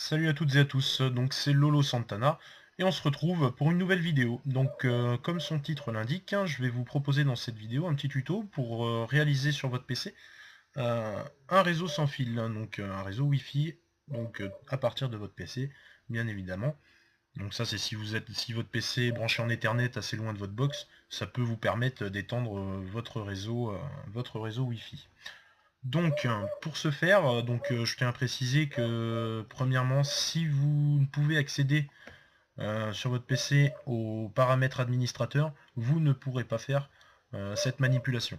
Salut à toutes et à tous, donc c'est Lolo Santana, et on se retrouve pour une nouvelle vidéo. Donc comme son titre l'indique, hein, je vais vous proposer dans cette vidéo un petit tuto pour réaliser sur votre PC un réseau sans fil, hein, donc un réseau Wi-Fi, donc à partir de votre PC, bien évidemment. Donc ça c'est si votre PC est branché en Ethernet assez loin de votre box, ça peut vous permettre d'étendre votre réseau Wi-Fi. Donc, pour ce faire, je tiens à préciser que, premièrement, si vous ne pouvez accéder sur votre PC aux paramètres administrateurs, vous ne pourrez pas faire cette manipulation.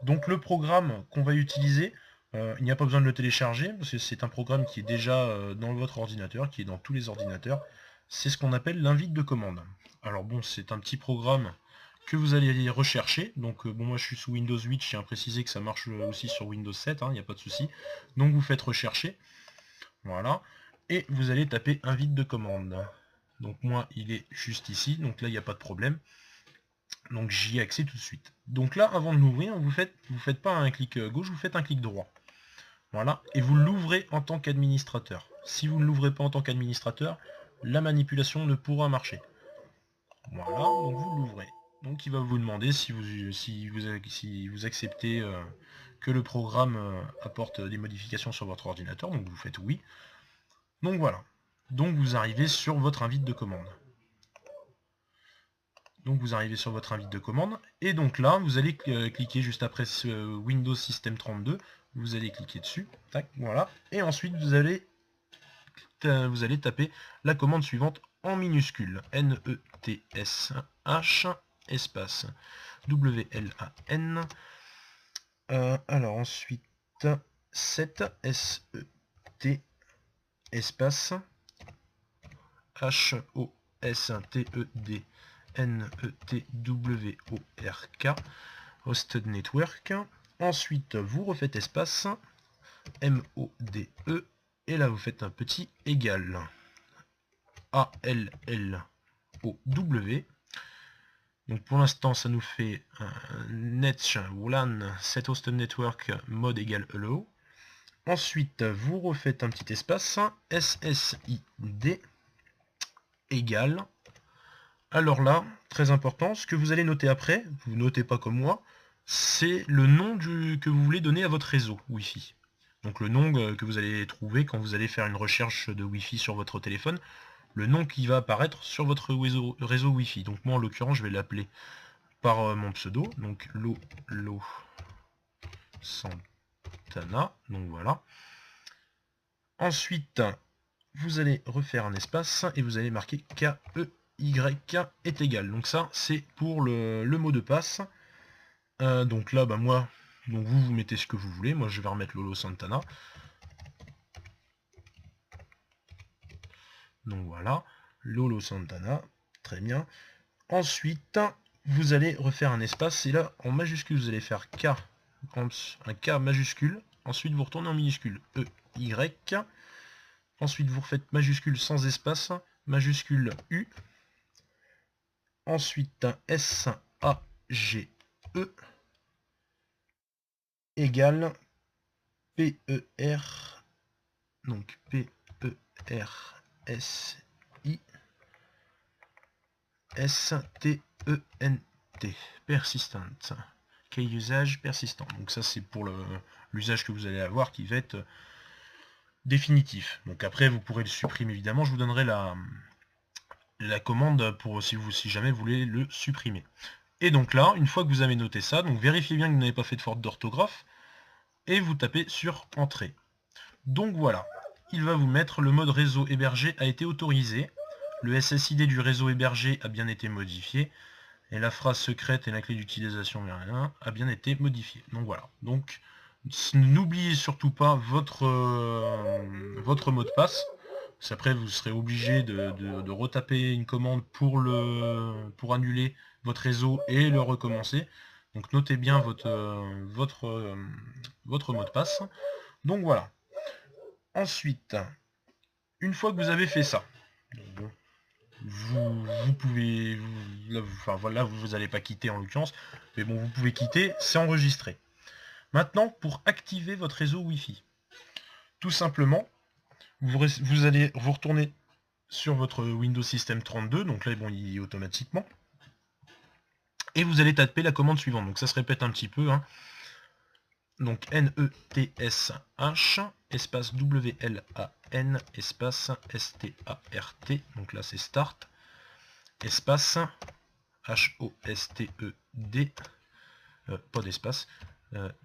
Donc le programme qu'on va utiliser, il n'y a pas besoin de le télécharger, parce que c'est un programme qui est déjà dans votre ordinateur, qui est dans tous les ordinateurs. C'est ce qu'on appelle l'invite de commande. Alors bon, c'est un petit programme que vous allez rechercher. Donc bon, moi je suis sous Windows 8, je tiens à préciser que ça marche aussi sur Windows 7, il n'y a pas de souci. Donc vous faites rechercher, voilà, et vous allez taper invite de commande. Donc moi il est juste ici, donc là il n'y a pas de problème. Donc j'y ai accès tout de suite. Donc là, avant de l'ouvrir, vous faites pas un clic gauche, vous faites un clic droit. Voilà, et vous l'ouvrez en tant qu'administrateur. Si vous ne l'ouvrez pas en tant qu'administrateur, la manipulation ne pourra marcher. Voilà, donc vous l'ouvrez. Donc il va vous demander si vous acceptez que le programme apporte des modifications sur votre ordinateur, donc vous faites oui. Donc voilà. Donc vous arrivez sur votre invite de commande. Donc vous arrivez sur votre invite de commande, et donc là, vous allez cliquer juste après ce Windows System 32, vous allez cliquer dessus, tac, voilà, et ensuite vous allez taper la commande suivante en minuscule, NETSH, espace, WLAN, alors ensuite, 7, SET, espace, HOSTED, NETWORK, Hosted Network. Ensuite, vous refaites espace, MODE, et là vous faites un petit égal, ALLOW. Donc pour l'instant, ça nous fait un NetWLAN, Set Hosted Network, mode égal allow. Ensuite, vous refaites un petit espace, SSID, égal. Alors là, très important, ce que vous allez noter après, vous notez pas comme moi, c'est le nom que vous voulez donner à votre réseau Wi-Fi. Donc le nom que vous allez trouver quand vous allez faire une recherche de Wi-Fi sur votre téléphone, le nom qui va apparaître sur votre réseau Wi-Fi. Donc moi en l'occurrence je vais l'appeler par mon pseudo, donc Lolo Santana, donc voilà. Ensuite, vous allez refaire un espace et vous allez marquer KEY est égal. Donc ça, c'est pour le mot de passe. Donc là, bah moi, donc vous mettez ce que vous voulez. Moi, je vais remettre Lolo Santana. Donc voilà, Lolo Santana, très bien. Ensuite, vous allez refaire un espace. Et là, en majuscule, vous allez faire K, un K majuscule. Ensuite, vous retournez en minuscule, EY. Ensuite, vous refaites majuscule sans espace, majuscule U. Ensuite, un SAGE égale PER, donc PERSI STENT, persistent, key usage persistant. Donc ça c'est pour l'usage que vous allez avoir qui va être définitif. Donc après vous pourrez le supprimer évidemment, je vous donnerai la commande pour si jamais vous voulez le supprimer. Et donc là, une fois que vous avez noté ça, donc vérifiez bien que vous n'avez pas fait de faute d'orthographe, et vous tapez sur Entrée. Donc voilà, il va vous mettre le mode réseau hébergé a été autorisé, le SSID du réseau hébergé a bien été modifié, et la phrase secrète et la clé d'utilisation a bien été modifiée. Donc voilà, donc n'oubliez surtout pas votre mot de passe. Après vous serez obligé de retaper une commande pour annuler votre réseau et le recommencer. Donc notez bien votre mot de passe. Donc voilà. Ensuite, une fois que vous avez fait ça, vous pouvez, vous n'allez pas quitter en l'occurrence, mais bon, vous pouvez quitter, c'est enregistré. Maintenant, pour activer votre réseau Wi-Fi, tout simplement, vous allez vous retourner sur votre Windows System 32, donc là bon, il y est automatiquement, et vous allez taper la commande suivante. Donc ça se répète un petit peu, hein. Donc NETSH espace WLAN espace START, donc là c'est start, espace HOSTED, pas d'espace,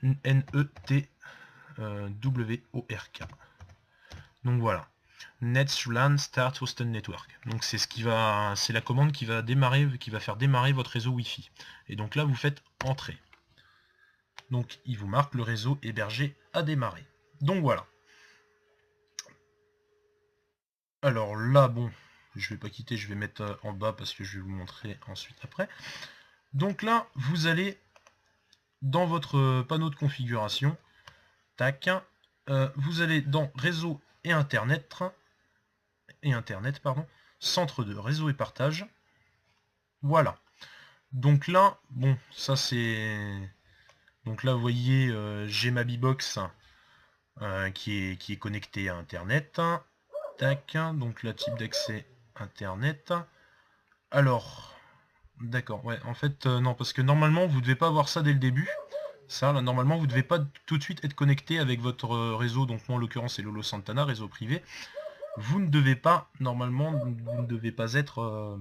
NETWORK. Donc voilà. NetSLAN Start Hosted Network. Donc c'est la commande qui va faire démarrer votre réseau Wi-Fi. Et donc là vous faites entrer. Donc il vous marque le réseau hébergé à démarrer. Donc voilà. Alors là, bon, je vais pas quitter, je vais mettre en bas parce que je vais vous montrer ensuite après. Donc là, vous allez dans votre panneau de configuration, tac, vous allez dans réseau et internet, centre de réseau et partage. Voilà. Donc là, bon, ça c'est... Donc là, vous voyez, j'ai ma B-Box qui est connectée à internet. Tac, donc là, type d'accès internet. Alors, d'accord, ouais, en fait, non, parce que normalement, vous ne devez pas avoir ça dès le début. Ça, là, normalement, vous ne devez pas tout de suite être connecté avec votre réseau, donc moi, en l'occurrence, c'est Lolo Santana, réseau privé. Vous ne devez pas, normalement, vous ne devez pas être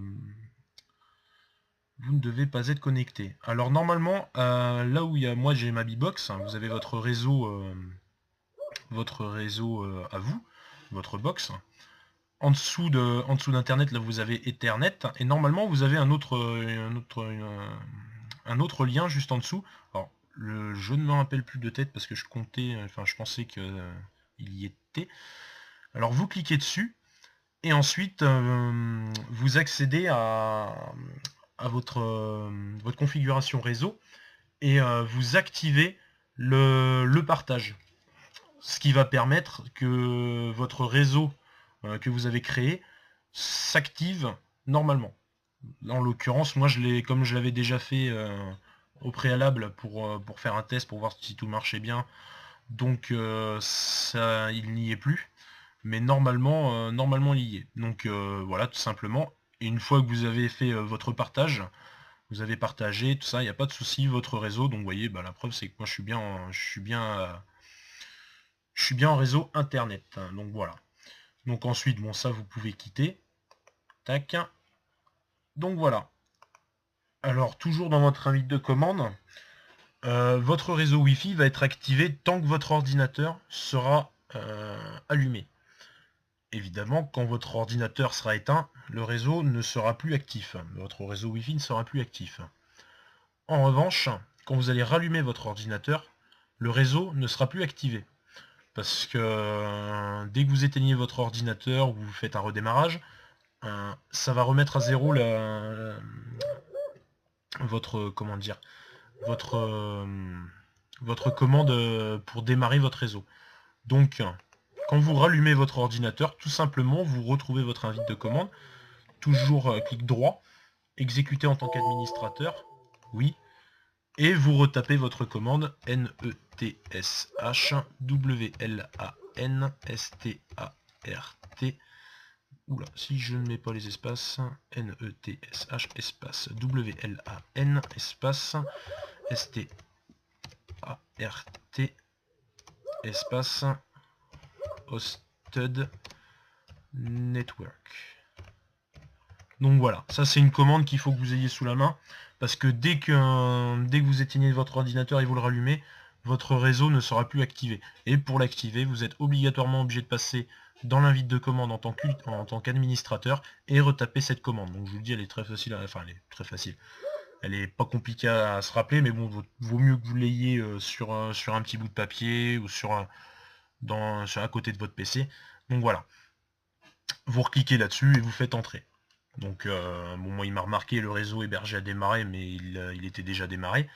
connecté. Alors, normalement, là où moi, j'ai ma B-Box, hein, vous avez votre réseau à vous, votre box. En dessous d'internet, là vous avez Ethernet, et normalement vous avez un autre lien juste en dessous. Alors je ne me rappelle plus de tête parce que je pensais que il y était. Alors vous cliquez dessus et ensuite vous accédez à votre configuration réseau et vous activez le partage, ce qui va permettre que votre réseau que vous avez créé s'active normalement. En l'occurrence, moi, comme je l'avais déjà fait au préalable pour faire un test, pour voir si tout marchait bien, donc ça, il n'y est plus. Mais normalement, il y est. Donc voilà, tout simplement. Et une fois que vous avez fait votre partage, vous avez partagé, tout ça, il n'y a pas de souci, votre réseau. Donc vous voyez, bah, la preuve, c'est que moi, je suis bien en réseau internet. Donc voilà. Donc ensuite, bon, ça, vous pouvez quitter. Tac. Donc voilà. Alors, toujours dans votre invite de commande, votre réseau Wi-Fi va être activé tant que votre ordinateur sera allumé. Évidemment, quand votre ordinateur sera éteint, le réseau ne sera plus actif. Votre réseau Wi-Fi ne sera plus actif. En revanche, quand vous allez rallumer votre ordinateur, le réseau ne sera plus activé. Parce que dès que vous éteignez votre ordinateur ou vous faites un redémarrage, ça va remettre à zéro votre commande pour démarrer votre réseau. Donc quand vous rallumez votre ordinateur, tout simplement vous retrouvez votre invite de commande, toujours clic droit, exécuter en tant qu'administrateur, oui, et vous retapez votre commande NETSH WLAN START. Oula, si je ne mets pas les espaces, NETSH espace WLAN espace START espace Hosted Network. Donc voilà, ça c'est une commande qu'il faut que vous ayez sous la main, parce que dès que vous éteignez votre ordinateur et vous le rallumez, votre réseau ne sera plus activé. Et pour l'activer, vous êtes obligatoirement obligé de passer dans l'invite de commande en tant qu'administrateur et retaper cette commande. Donc je vous le dis, elle est très facile, elle est très facile. Elle est pas compliquée à se rappeler, mais bon, vaut mieux que vous l'ayez sur un petit bout de papier ou à côté de votre PC. Donc voilà. Vous recliquez là-dessus et vous faites entrer. Donc bon, moi il m'a remarqué le réseau hébergé a démarré, mais il était déjà démarré.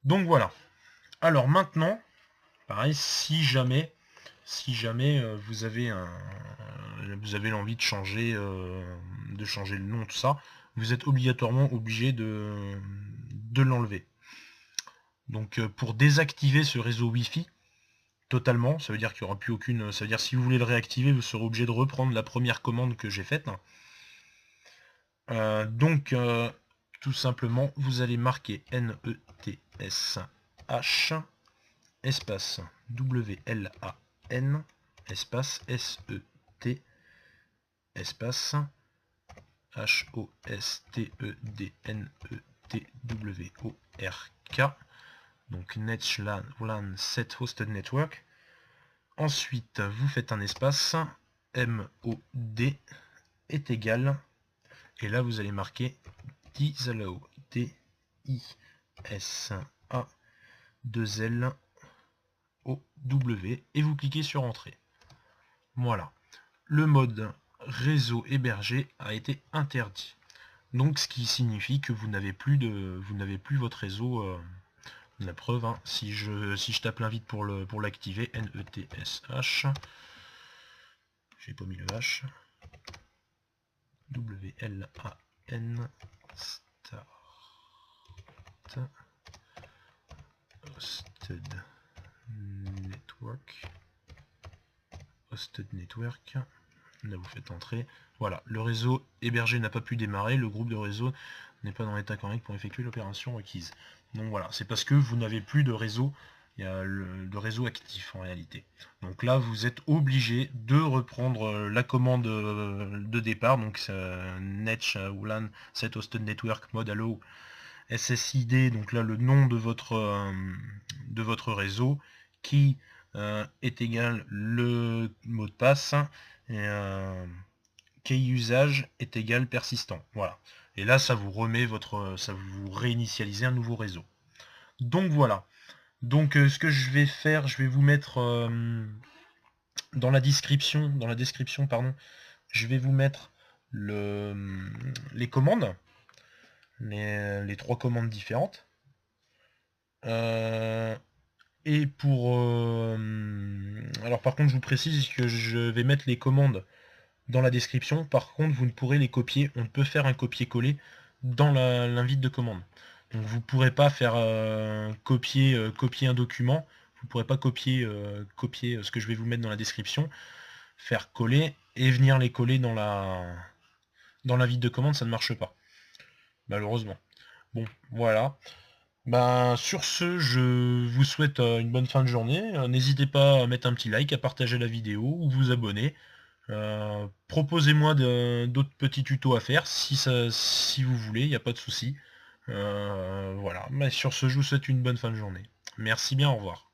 Donc voilà. Alors maintenant, pareil, si jamais vous avez l'envie de changer le nom, tout ça, vous êtes obligatoirement obligé de l'enlever. Donc pour désactiver ce réseau Wi-Fi, totalement, ça veut dire qu'il n'y aura plus aucune... Ça veut dire si vous voulez le réactiver, vous serez obligé de reprendre la première commande que j'ai faite. Donc, tout simplement, vous allez marquer NETSH espace WLAN espace SET espace HOSTEDNETWORK, donc NetLAN Set Hosted Network. Ensuite, vous faites un espace, MOD est égal, et là vous allez marquer disallow, DISA2LOW, et vous cliquez sur Entrée. Voilà. Le mode réseau hébergé a été interdit. Donc ce qui signifie que vous n'avez plus votre réseau. La preuve, hein, si je tape l'invite pour l'activer, NETSH, j'ai pas mis le H, WLAN start hosted network, là vous faites entrer. Voilà, le réseau hébergé n'a pas pu démarrer, le groupe de réseau n'est pas dans l'état correct pour effectuer l'opération requise. Donc voilà, c'est parce que vous n'avez plus de réseau, il y a le réseau actif en réalité. Donc là, vous êtes obligé de reprendre la commande de départ, donc NetLAN Set Hosted Network Mode Allow SSID, donc là le nom de votre réseau, qui est égal le mot de passe, et key usage est égal persistant. Voilà. Et là, ça vous remet ça vous réinitialisez un nouveau réseau. Donc voilà. Donc ce que je vais faire, je vais vous mettre dans la description, pardon, je vais vous mettre les commandes, les 3 commandes différentes. Et pour alors par contre, je vous précise que je vais mettre les commandes dans la description. Par contre, vous ne pourrez les copier. On ne peut faire un copier-coller dans l'invite de commande. Donc vous ne pourrez pas faire copier un document. Vous ne pourrez pas copier ce que je vais vous mettre dans la description, faire coller et venir les coller dans l'invite de commande. Ça ne marche pas, malheureusement. Bon, voilà. Ben, sur ce, je vous souhaite une bonne fin de journée. N'hésitez pas à mettre un petit like, à partager la vidéo ou vous abonner. Proposez-moi d'autres petits tutos à faire si vous voulez, il n'y a pas de souci. Voilà. Mais sur ce, je vous souhaite une bonne fin de journée. Merci bien, au revoir.